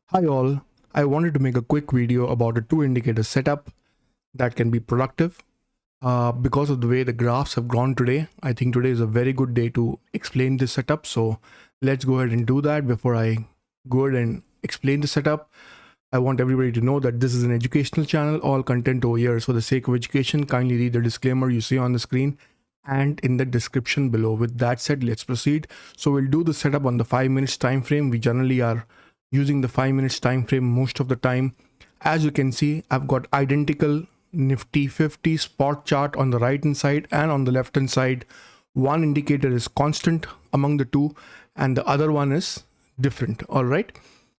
Hi all, I wanted to make a quick video about a two indicator setup that can be productive. Because of the way the graphs have gone today, I think today is a very good day to explain this setup. So let's go ahead and do that. Before I go ahead and explain the setup, I want everybody to know that this is an educational channel. All content over here is for the sake of education. Kindly read the disclaimer you see on the screen and in the description below. With that said, let's proceed. So we'll do the setup on the 5 minutes time frame. We generally are using the 5 minutes time frame most of the time. As you can see, I've got identical Nifty 50 spot chart on the right hand side, and on the left hand side one indicator is constant among the two and the other one is different. All right,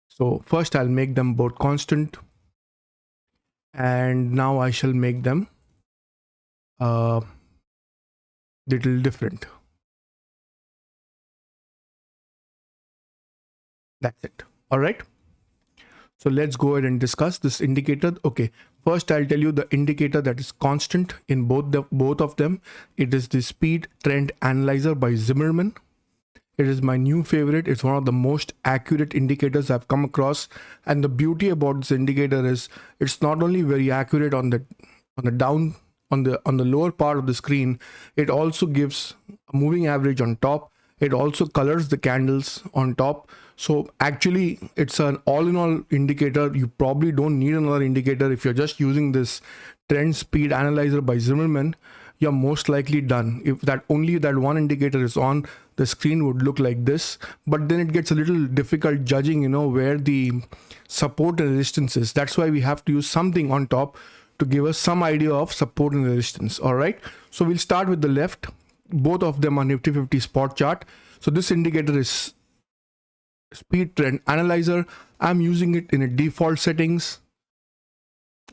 so first I'll make them both constant, and now I shall make them little different. That's it. All right, so let's go ahead and discuss this indicator. Okay, first I'll tell you the indicator that is constant in both of them. It is the speed trend analyzer by Zimmerman. It is my new favorite. It's one of the most accurate indicators I've come across, and the beauty about this indicator is it's not only very accurate on the lower part of the screen, it also gives a moving average on top. It also colors the candles on top. So actually it's an all-in-all indicator. You probably don't need another indicator. If you're just using this trend speed analyzer by Zimmerman, you're most likely done. If that only that one indicator is on, the screen would look like this, but then it gets a little difficult judging, where the support and resistance is. That's why we have to use something on top to give us some idea of support and resistance. All right, so we'll start with the left. Both of them are Nifty 50 spot chart. So this indicator is speed trend analyzer. I'm using it in a default settings.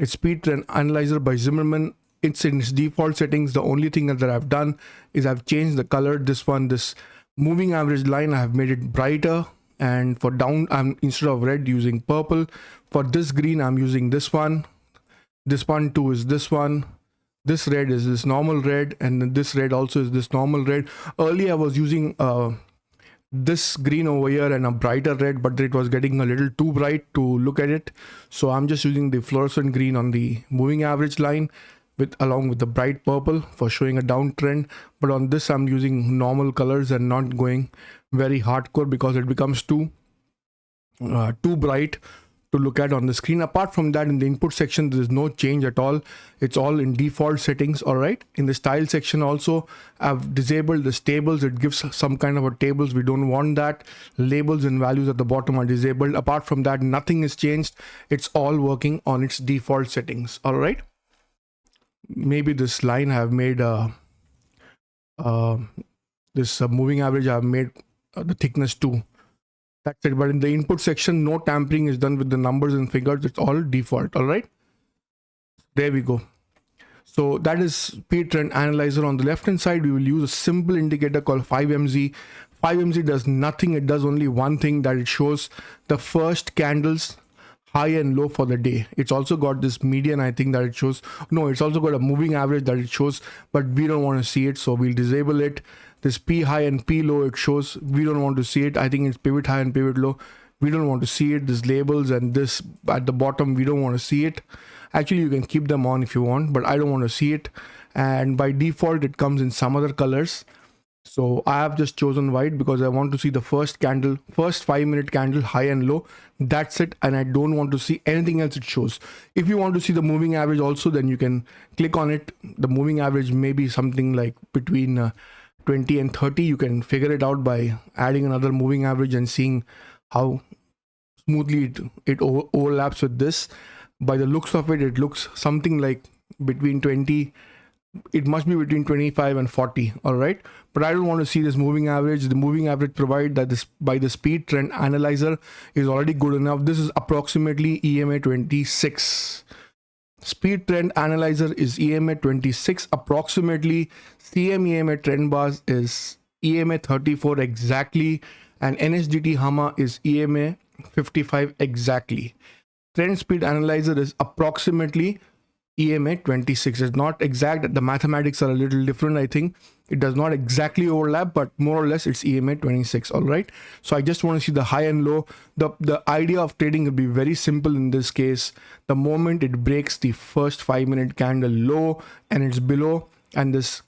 It's speed trend analyzer by Zimmerman. It's in its default settings. The only thing that I've done is I've changed the color. This moving average line, I have made it brighter, and for down I'm instead of red using purple. For this green I'm using this one too is this one. This red is this normal red, and then this red also is this normal red. Earlier I was using this green over here and a brighter red, but it was getting a little too bright to look at it. So I'm just using the fluorescent green on the moving average line along with the bright purple for showing a downtrend. But on this I'm using normal colors and not going very hardcore because it becomes too bright to look at on the screen. Apart from that, in the input section there is no change at all. It's all in default settings. All right, in the style section also I've disabled the tables. It gives some kind of a tables. We don't want that. Labels and values at the bottom are disabled. Apart from that, nothing is changed. It's all working on its default settings. All right, maybe this line I have made this moving average I've made the thickness too. That's it. But in the input section, no tampering is done with the numbers and figures. It's all default. All right, there we go. So that is speed trend analyzer. On the left hand side we will use a simple indicator called 5MZ. 5MZ does nothing. It does only one thing, that it shows the first candles high and low for the day. It's also got this median, I think, that it shows. No, it's also got a moving average that it shows, but we don't want to see it, so we'll disable it. This P high and P low it shows, we don't want to see it. I think it's pivot high and pivot low, we don't want to see it. This labels and this at the bottom, we don't want to see it. Actually you can keep them on if you want, but I don't want to see it. And by default it comes in some other colors. So I have just chosen white because I want to see the first 5-minute candle high and low. That's it, and I don't want to see anything else it shows. If you want to see the moving average also, then you can click on it. The moving average may be something like between 20 and 30. You can figure it out by adding another moving average and seeing how smoothly it overlaps with this. By the looks of it, it looks something like between 20. It must be between 25 and 40. All right, but I don't want to see this moving average. The moving average provided that this by the speed trend analyzer is already good enough. This is approximately EMA 26. Speed trend analyzer is EMA 26 approximately. CM EMA trend bars is EMA 34 exactly, and NSDT HAMA is EMA 55 exactly. Trend speed analyzer is approximately EMA 26. It's not exact. The mathematics are a little different. I think it does not exactly overlap, but more or less it's EMA 26. All right. So I just want to see the high and low. The idea of trading will be very simple in this case. The moment it breaks the first 5-minute candle low and it's below, and this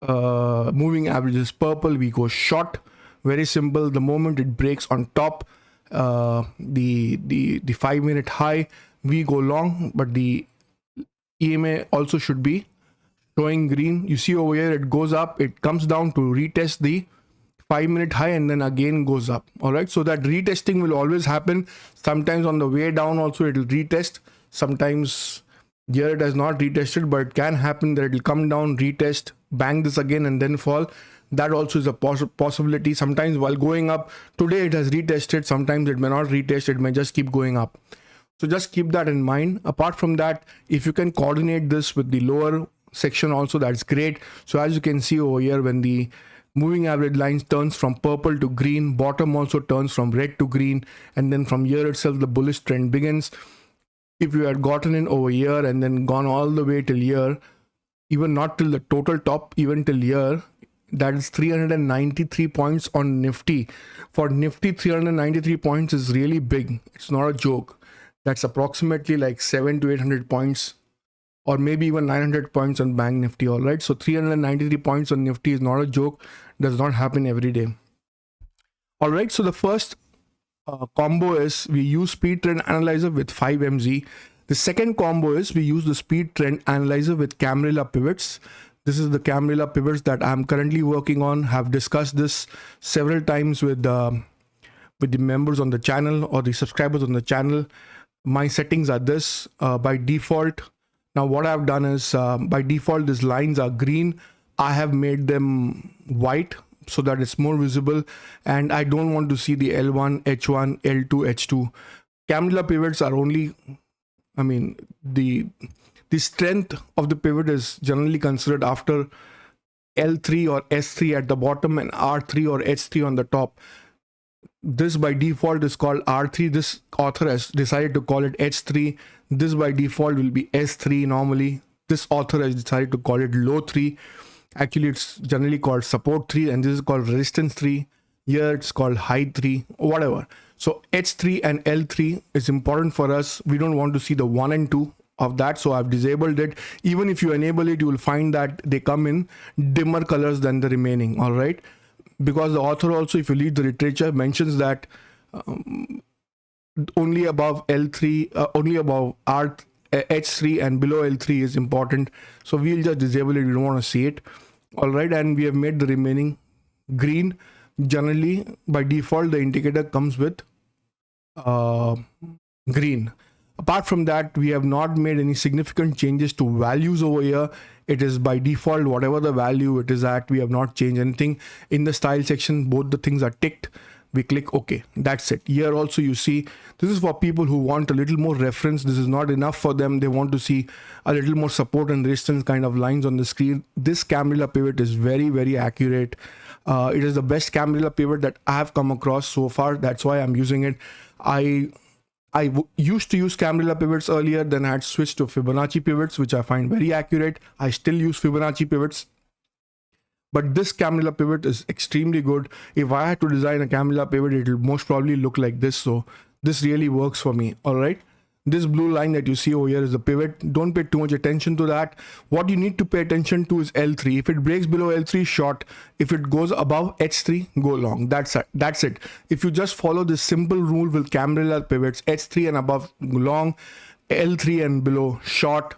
moving average is purple, we go short. Very simple. The moment it breaks on top the 5-minute high, we go long, but the EMA also should be showing green. You see over here, it goes up, it comes down to retest the 5-minute high and then again goes up. All right, so that retesting will always happen. Sometimes on the way down also it will retest. Sometimes here it has not retested, but it can happen that it will come down, retest, bang this again and then fall. That also is a possibility. Sometimes while going up, today it has retested, sometimes it may not retest, it may just keep going up. So just keep that in mind. Apart from that, if you can coordinate this with the lower section also, that's great. So as you can see over here, when the moving average line turns from purple to green, bottom also turns from red to green, and then from here itself the bullish trend begins. If you had gotten in over here and then gone all the way till here, even not till the total top, even till here, that is 393 points on Nifty. For Nifty, 393 points is really big. It's not a joke. That's approximately like 700 to 800 points, or maybe even 900 points on Bank Nifty. All right, so 393 points on Nifty is not a joke. Does not happen every day. All right, so the first combo is we use speed trend analyzer with 5MZ. The second combo is we use the speed trend analyzer with Camarilla pivots. This is the Camarilla pivots that I'm currently working on. Have discussed this several times with the members on the channel or the subscribers on the channel. My settings are this by default. Now what I've done is by default these lines are green. I have made them white so that it's more visible, and I don't want to see the L1, H1, L2, H2. Camarilla pivots are only, I mean, the strength of the pivot is generally considered after L3 or S3 at the bottom and R3 or H3 on the top. This by default is called R3. This author has decided to call it H3. This by default will be S3 normally. This author has decided to call it low 3. Actually, it's generally called support 3, and this is called resistance 3. Here it's called high 3, whatever. So H3 and L3 is important for us. We don't want to see the 1 and 2 of that, so I've disabled it. Even if you enable it, you will find that they come in dimmer colors than the remaining. All right, because the author also, if you read the literature, mentions that only above L3, only above H3 and below L3 is important. So we'll just disable it. We don't want to see it. All right, and we have made the remaining green. Generally, by default, the indicator comes with green. Apart from that, we have not made any significant changes to values over here. It is by default, whatever the value it is at, we have not changed anything. In the style section, both the things are ticked. We click OK. That's it. Here also you see, this is for people who want a little more reference. This is not enough for them. They want to see a little more support and resistance kind of lines on the screen. This Camarilla pivot is very, very accurate. It is the best Camarilla pivot that I have come across so far. That's why I'm using it. I used to use Camarilla pivots earlier, then I had switched to Fibonacci pivots, which I find very accurate. I still use Fibonacci pivots, but this Camarilla pivot is extremely good. If I had to design a Camarilla pivot, it will most probably look like this. So this really works for me. All right. This blue line that you see over here is the pivot. Don't pay too much attention to that. What you need to pay attention to is L3. If it breaks below L3, short. If it goes above H3, go long. That's it. If you just follow this simple rule with Camarilla pivots, H3 and above, long, L3 and below, short,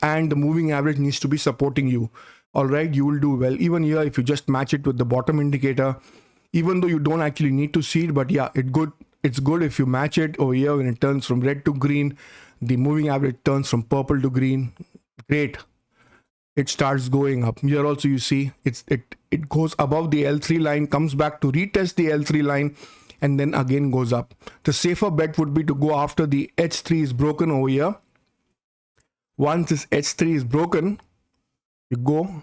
and the moving average needs to be supporting you. All right, you will do well. Even here, if you just match it with the bottom indicator, even though you don't actually need to see it, but yeah, it's good if you match it over here. When it turns from red to green, the moving average turns from purple to green. Great. It starts going up. Here also you see it goes above the L3 line, comes back to retest the L3 line, and then again goes up. The safer bet would be to go after the H3 is broken over here. Once this H3 is broken, you go.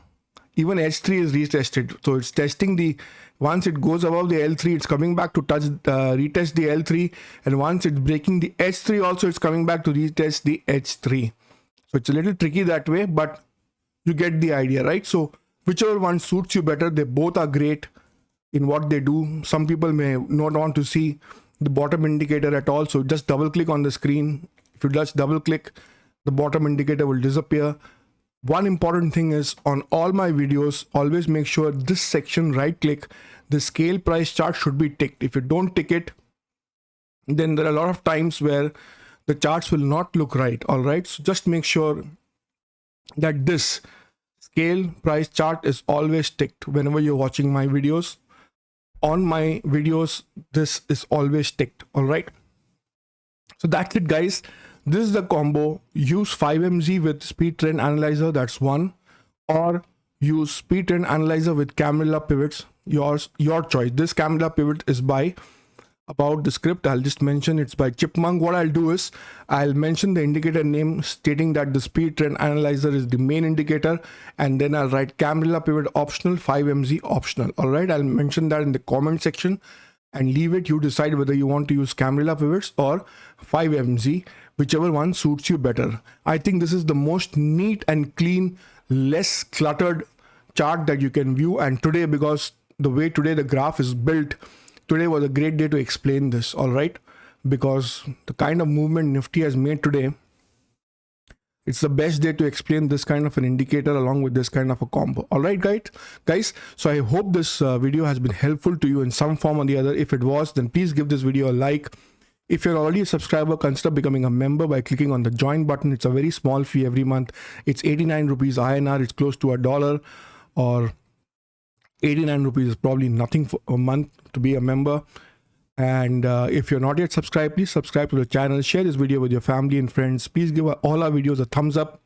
Even H3 is retested, so it's testing the, once it goes above the L3, it's coming back to retest the L3, and once it's breaking the H3 also, it's coming back to retest the H3. So it's a little tricky that way, but you get the idea, right? So whichever one suits you better, they both are great in what they do. Some people may not want to see the bottom indicator at all, so just double click on the screen. If you just double click, the bottom indicator will disappear. One important thing is, on all my videos, always make sure this section, right click, the scale price chart should be ticked. If you don't tick it, then there are a lot of times where the charts will not look right. All right, so just make sure that this scale price chart is always ticked whenever you're watching my videos. On my videos, this is always ticked. All right, so that's it, guys. This is the combo. Use 5MZ with speed trend analyzer, that's one, or use speed trend analyzer with Camarilla pivots. Your choice. This Camarilla pivot is by, about the script, I'll just mention it's by Chipmunk. What I'll do is I'll mention the indicator name stating that the speed trend analyzer is the main indicator, and then I'll write Camarilla pivot optional, 5MZ optional. All right, I'll mention that in the comment section and leave it. You decide whether you want to use Camarilla pivots or 5MZ, whichever one suits you better. I think this is the most neat and clean, less cluttered chart that you can view. And today, because the way today the graph is built, today was a great day to explain this. All right, because the kind of movement Nifty has made today, it's the best day to explain this kind of an indicator along with this kind of a combo. All right, guys. So I hope this video has been helpful to you in some form or the other. If it was, then please give this video a like. If you're already a subscriber, consider becoming a member by clicking on the join button. It's a very small fee every month. It's 89 rupees INR. It's close to $1, or 89 rupees is probably nothing for a month to be a member. And if you're not yet subscribed, please subscribe to the channel. Share this video with your family and friends. Please give all our videos a thumbs up.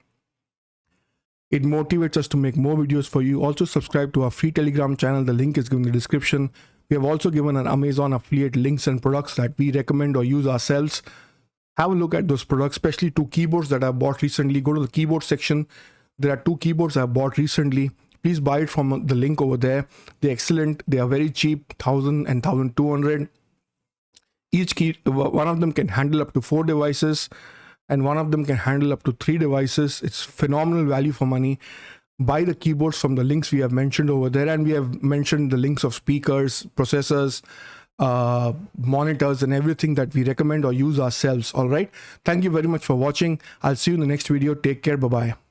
It motivates us to make more videos for you. Also subscribe to our free Telegram channel. The link is given in the description. We have also given an Amazon affiliate links and products that we recommend or use ourselves. Have a look at those products, especially 2 keyboards that I bought recently. Go to the keyboard section. There are 2 keyboards I bought recently. Please buy it from the link over there. They're excellent. They are very cheap, 1000 and 1200. Each key, one of them can handle up to 4 devices, and one of them can handle up to 3 devices. It's phenomenal value for money. Buy the keyboards from the links we have mentioned over there, and we have mentioned the links of speakers, processors, monitors, and everything that we recommend or use ourselves. All right, thank you very much for watching. I'll see you in the next video. Take care. Bye bye.